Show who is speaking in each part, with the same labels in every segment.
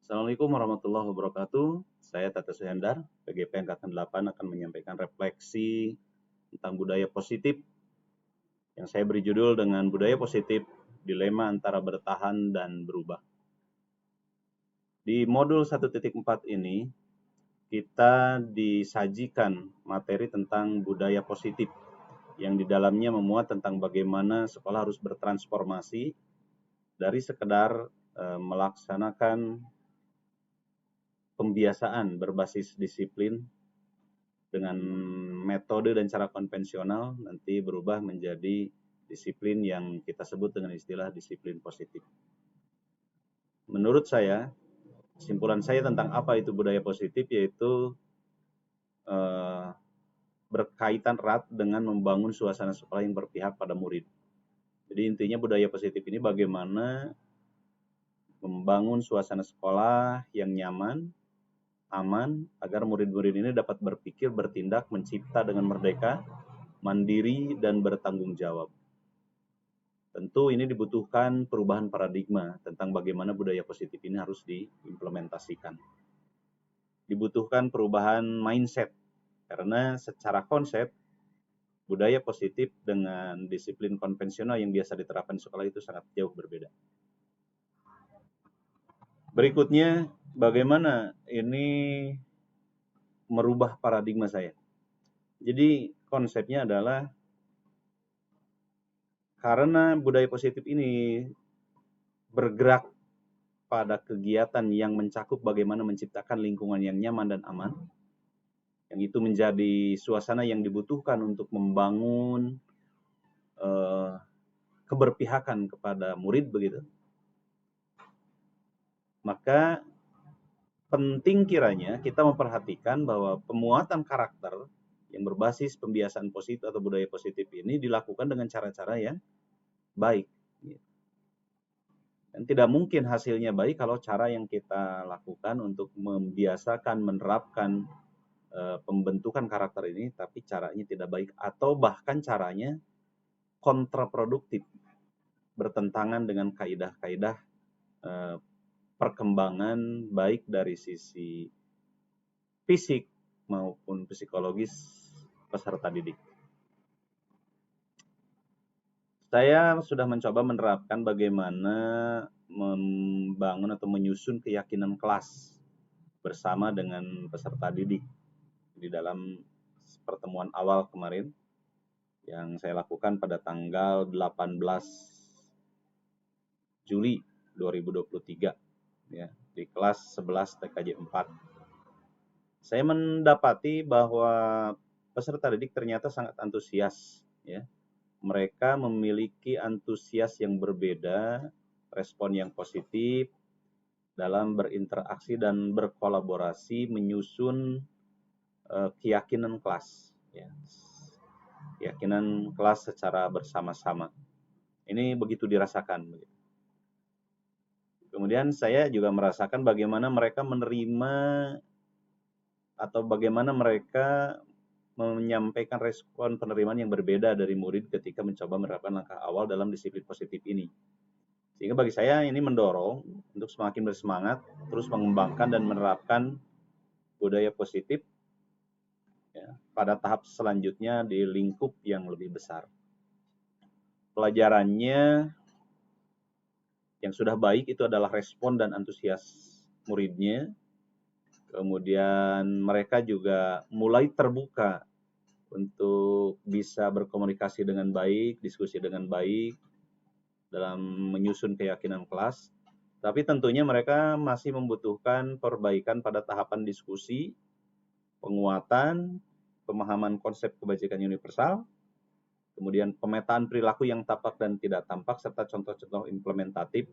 Speaker 1: Assalamualaikum warahmatullahi wabarakatuh. Saya Tata Suhendar, PGP Angkatan 8 akan menyampaikan refleksi tentang budaya positif yang saya beri judul dengan budaya positif, dilema antara bertahan dan berubah. Di modul 1.4 ini, kita disajikan materi tentang budaya positif yang di dalamnya memuat tentang bagaimana sekolah harus bertransformasi dari sekedar melaksanakan pembiasaan berbasis disiplin dengan metode dan cara konvensional nanti berubah menjadi disiplin yang kita sebut dengan istilah disiplin positif. Menurut saya, kesimpulan saya tentang apa itu budaya positif yaitu berkaitan erat dengan membangun suasana sekolah yang berpihak pada murid. Jadi intinya budaya positif ini bagaimana membangun suasana sekolah yang nyaman, aman, agar murid-murid ini dapat berpikir, bertindak, mencipta dengan merdeka, mandiri, dan bertanggung jawab. Tentu ini dibutuhkan perubahan paradigma tentang bagaimana budaya positif ini harus diimplementasikan. Dibutuhkan perubahan mindset, karena secara konsep, budaya positif dengan disiplin konvensional yang biasa diterapkan di sekolah itu sangat jauh berbeda. Berikutnya, bagaimana ini merubah paradigma saya. Jadi konsepnya adalah karena budaya positif ini bergerak pada kegiatan yang mencakup bagaimana menciptakan lingkungan yang nyaman dan aman, yang itu menjadi suasana yang dibutuhkan untuk membangun keberpihakan kepada murid begitu. Maka penting kiranya kita memperhatikan bahwa pemuatan karakter yang berbasis pembiasaan positif atau budaya positif ini dilakukan dengan cara-cara yang baik. Dan tidak mungkin hasilnya baik kalau cara yang kita lakukan untuk membiasakan, menerapkan pembentukan karakter ini, tapi caranya tidak baik atau bahkan caranya kontraproduktif, bertentangan dengan kaidah-kaidah perkembangan baik dari sisi fisik maupun psikologis peserta didik. Saya sudah mencoba menerapkan bagaimana membangun atau menyusun keyakinan kelas bersama dengan peserta didik di dalam pertemuan awal kemarin yang saya lakukan pada tanggal 18 Juli 2023 ya, di kelas 11 TKJ 4. Saya mendapati bahwa peserta didik ternyata sangat antusias ya. Mereka memiliki antusias yang berbeda, respon yang positif dalam berinteraksi dan berkolaborasi menyusun keyakinan kelas ya. Keyakinan kelas secara bersama-sama. Ini begitu dirasakan. Kemudian saya juga merasakan bagaimana mereka menerima atau bagaimana mereka menyampaikan respon penerimaan yang berbeda dari murid ketika mencoba menerapkan langkah awal dalam disiplin positif ini. Sehingga bagi saya ini mendorong untuk semakin bersemangat, terus mengembangkan dan menerapkan budaya positif ya, pada tahap selanjutnya di lingkup yang lebih besar. Pelajarannya yang sudah baik itu adalah respon dan antusias muridnya. Kemudian mereka juga mulai terbuka untuk bisa berkomunikasi dengan baik, diskusi dengan baik dalam menyusun keyakinan kelas. Tapi tentunya mereka masih membutuhkan perbaikan pada tahapan diskusi, penguatan, pemahaman konsep kebajikan universal, kemudian pemetaan perilaku yang tampak dan tidak tampak, serta contoh-contoh implementatif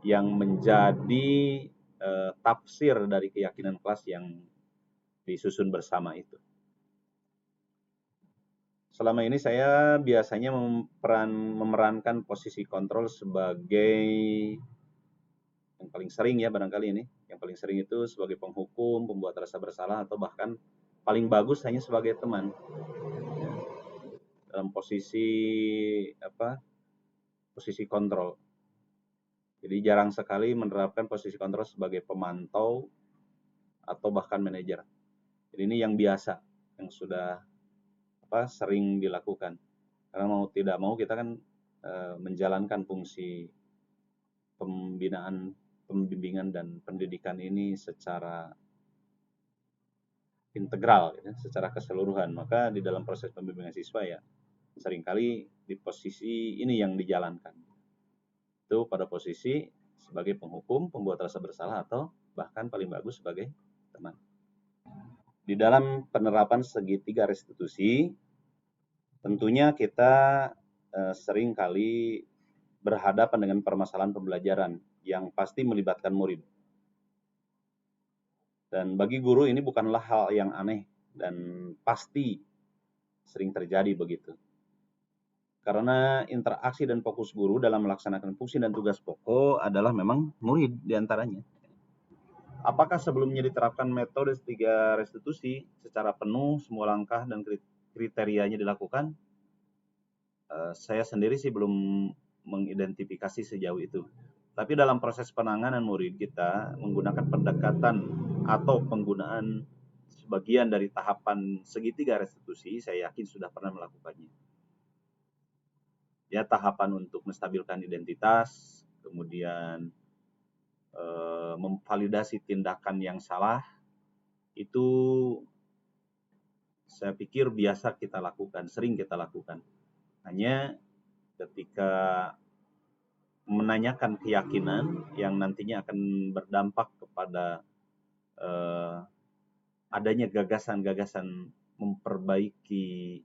Speaker 1: yang menjadi tafsir dari keyakinan kelas yang disusun bersama itu. Selama ini saya biasanya memerankan posisi kontrol sebagai yang paling sering ya barangkali ini. Yang paling sering itu sebagai penghukum, pembuat rasa bersalah, atau bahkan paling bagus hanya sebagai teman. Dalam posisi posisi kontrol. Jadi jarang sekali menerapkan posisi kontrol sebagai pemantau atau bahkan manajer. Jadi ini yang biasa, yang sudah sering dilakukan. Karena mau tidak mau kita kan menjalankan fungsi pembinaan, pembimbingan dan pendidikan ini secara integral, ya, secara keseluruhan. Maka di dalam proses pembimbingan siswa ya seringkali di posisi ini yang dijalankan. Itu pada posisi sebagai penghukum, pembuat rasa bersalah, atau bahkan paling bagus sebagai teman. Di dalam penerapan segitiga restitusi, tentunya kita sering kali berhadapan dengan permasalahan pembelajaran yang pasti melibatkan murid. Dan bagi guru ini bukanlah hal yang aneh dan pasti sering terjadi begitu. Karena interaksi dan fokus guru dalam melaksanakan fungsi dan tugas pokok adalah memang murid diantaranya. Apakah sebelumnya diterapkan metode tiga restitusi secara penuh, semua langkah dan kriterianya dilakukan? Saya sendiri sih belum mengidentifikasi sejauh itu. Tapi dalam proses penanganan murid kita menggunakan pendekatan atau penggunaan sebagian dari tahapan segitiga restitusi, saya yakin sudah pernah melakukannya. Ya, tahapan untuk menstabilkan identitas, kemudian memvalidasi tindakan yang salah, itu saya pikir biasa kita lakukan, sering kita lakukan. Hanya ketika menanyakan keyakinan yang nantinya akan berdampak kepada adanya gagasan-gagasan memperbaiki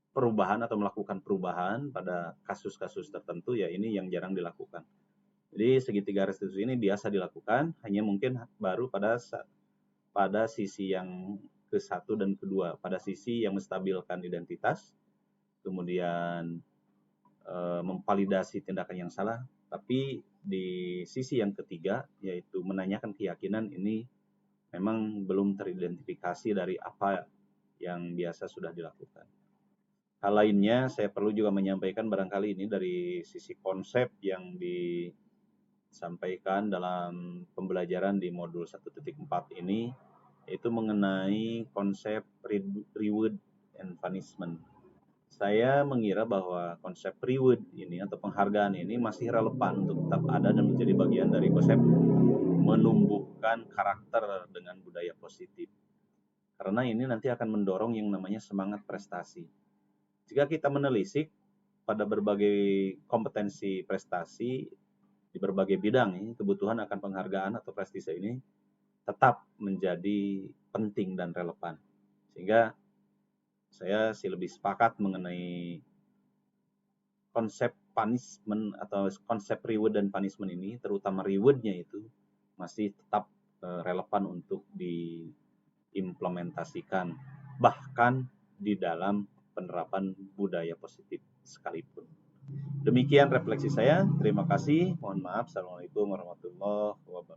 Speaker 1: perubahan atau melakukan perubahan pada kasus-kasus tertentu, ya ini yang jarang dilakukan. Jadi segitiga restitusi ini biasa dilakukan, hanya mungkin baru pada sisi yang ke-1 dan kedua, pada sisi yang menstabilkan identitas, kemudian memvalidasi tindakan yang salah, tapi di sisi yang ketiga, yaitu menanyakan keyakinan, ini memang belum teridentifikasi dari apa yang biasa sudah dilakukan. Hal lainnya, saya perlu juga menyampaikan barangkali ini dari sisi konsep yang disampaikan dalam pembelajaran di modul 1.4 ini, yaitu mengenai konsep reward and punishment. Saya mengira bahwa konsep reward ini atau penghargaan ini masih relevan untuk tetap ada dan menjadi bagian dari konsep menumbuhkan karakter dengan budaya positif. Karena ini nanti akan mendorong yang namanya semangat prestasi. Jika kita menelisik pada berbagai kompetensi prestasi di berbagai bidang ini, kebutuhan akan penghargaan atau prestise ini tetap menjadi penting dan relevan. Sehingga saya sih lebih sepakat mengenai konsep punishment atau konsep reward dan punishment ini, terutama rewardnya itu masih tetap relevan untuk diimplementasikan, bahkan di dalam penerapan budaya positif sekalipun. Demikian refleksi saya. Terima kasih. Mohon maaf. Assalamualaikum warahmatullahi wabarakatuh.